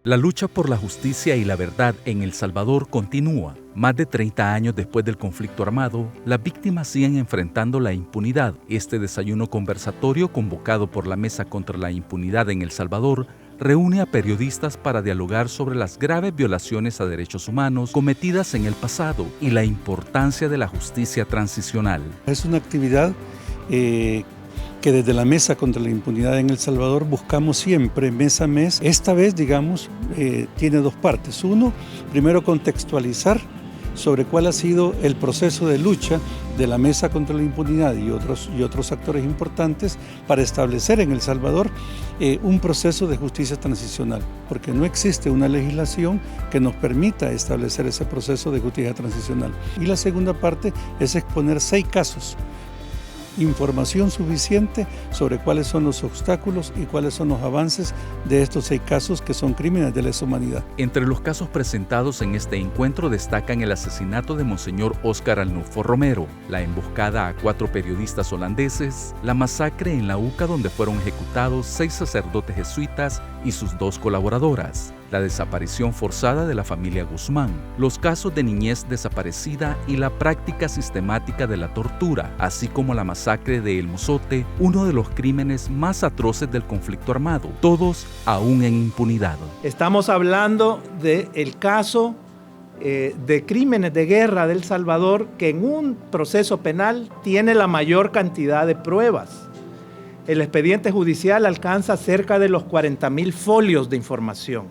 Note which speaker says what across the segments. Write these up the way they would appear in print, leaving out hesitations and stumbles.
Speaker 1: La lucha por la justicia y la verdad en El Salvador continúa. Más de 30 años después del conflicto armado, las víctimas siguen enfrentando la impunidad. Este desayuno conversatorio convocado por la Mesa contra la Impunidad en El Salvador reúne a periodistas para dialogar sobre las graves violaciones a derechos humanos cometidas en el pasado y la importancia de la justicia transicional.
Speaker 2: Es una actividad que desde la Mesa contra la Impunidad en El Salvador buscamos siempre, mes a mes. Esta vez, digamos, tiene dos partes. Uno, primero contextualizar sobre cuál ha sido el proceso de lucha de la Mesa contra la Impunidad y otros actores importantes para establecer en El Salvador un proceso de justicia transicional, porque no existe una legislación que nos permita establecer ese proceso de justicia transicional. Y la segunda parte es exponer 6 casos, información suficiente sobre cuáles son los obstáculos y cuáles son los avances de estos 6 casos que son crímenes de lesa humanidad.
Speaker 1: Entre los casos presentados en este encuentro destacan el asesinato de Monseñor Óscar Arnulfo Romero, la emboscada a 4 periodistas holandeses, la masacre en la UCA donde fueron ejecutados 6 sacerdotes jesuitas y sus 2 colaboradoras, la desaparición forzada de la familia Guzmán, los casos de niñez desaparecida y la práctica sistemática de la tortura, así como la masacre de El Mozote, uno de los crímenes más atroces del conflicto armado, todos aún en impunidad.
Speaker 3: Estamos hablando del caso de crímenes de guerra de El Salvador, que en un proceso penal tiene la mayor cantidad de pruebas. El expediente judicial alcanza cerca de los 40.000 folios de información.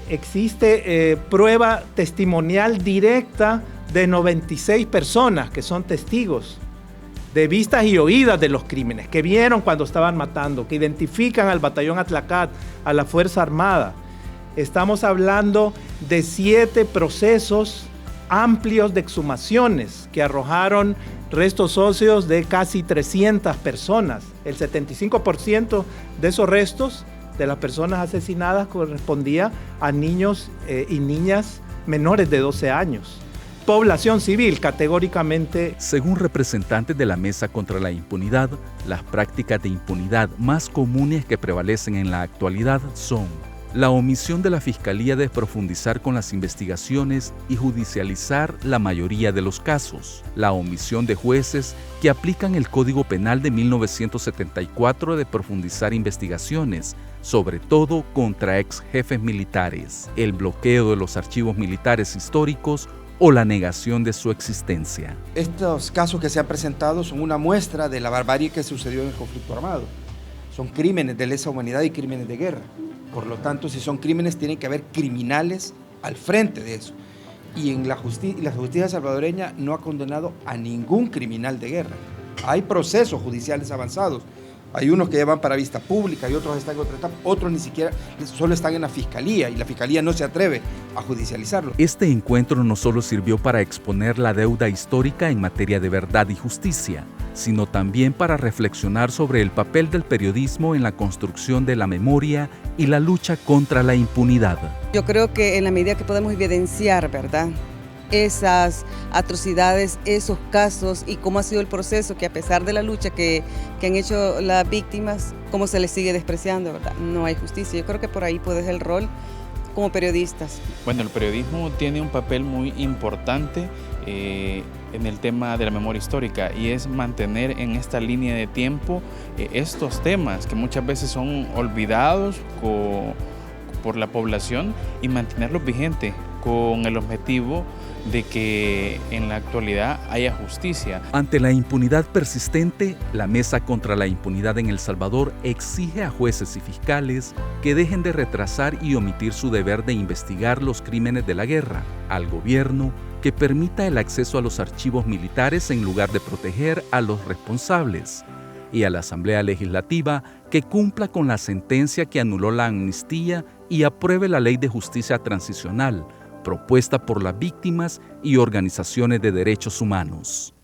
Speaker 3: Existe prueba testimonial directa de 96 personas que son testigos de vistas y oídas de los crímenes, que vieron cuando estaban matando, que identifican al batallón Atlacat, a la Fuerza Armada. Estamos hablando de 7 procesos amplios de exhumaciones que arrojaron restos óseos de casi 300 personas. El 75% de esos restos de las personas asesinadas correspondía a niños y niñas menores de 12 años. Población civil, categóricamente.
Speaker 1: Según representantes de la Mesa contra la Impunidad, las prácticas de impunidad más comunes que prevalecen en la actualidad son la omisión de la Fiscalía de profundizar con las investigaciones y judicializar la mayoría de los casos, la omisión de jueces que aplican el Código Penal de 1974 de profundizar investigaciones, sobre todo contra ex jefes militares, el bloqueo de los archivos militares históricos o la negación de su existencia.
Speaker 4: Estos casos que se han presentado son una muestra de la barbarie que sucedió en el conflicto armado. Son crímenes de lesa humanidad y crímenes de guerra. Por lo tanto, si son crímenes, tienen que haber criminales al frente de eso. Y la justicia salvadoreña no ha condenado a ningún criminal de guerra. Hay procesos judiciales avanzados. Hay unos que ya van para vista pública y otros están en otra etapa, otros ni siquiera, solo están en la Fiscalía y la Fiscalía no se atreve a judicializarlo.
Speaker 1: Este encuentro no solo sirvió para exponer la deuda histórica en materia de verdad y justicia, sino también para reflexionar sobre el papel del periodismo en la construcción de la memoria y la lucha contra la impunidad.
Speaker 5: Yo creo que en la medida que podemos evidenciar, ¿verdad?, esas atrocidades, esos casos y cómo ha sido el proceso, que a pesar de la lucha que han hecho las víctimas, cómo se les sigue despreciando, ¿verdad? No hay justicia. Yo creo que por ahí puede ser el rol como periodistas.
Speaker 6: Bueno, el periodismo tiene un papel muy importante en el tema de la memoria histórica y es mantener en esta línea de tiempo estos temas que muchas veces son olvidados por la población y mantenerlos vigentes con el objetivo de que en la actualidad haya justicia.
Speaker 1: Ante la impunidad persistente, la Mesa contra la Impunidad en El Salvador exige a jueces y fiscales que dejen de retrasar y omitir su deber de investigar los crímenes de la guerra, al gobierno que permita el acceso a los archivos militares en lugar de proteger a los responsables, y a la Asamblea Legislativa que cumpla con la sentencia que anuló la amnistía y apruebe la Ley de Justicia Transicional, propuesta por las víctimas y organizaciones de derechos humanos.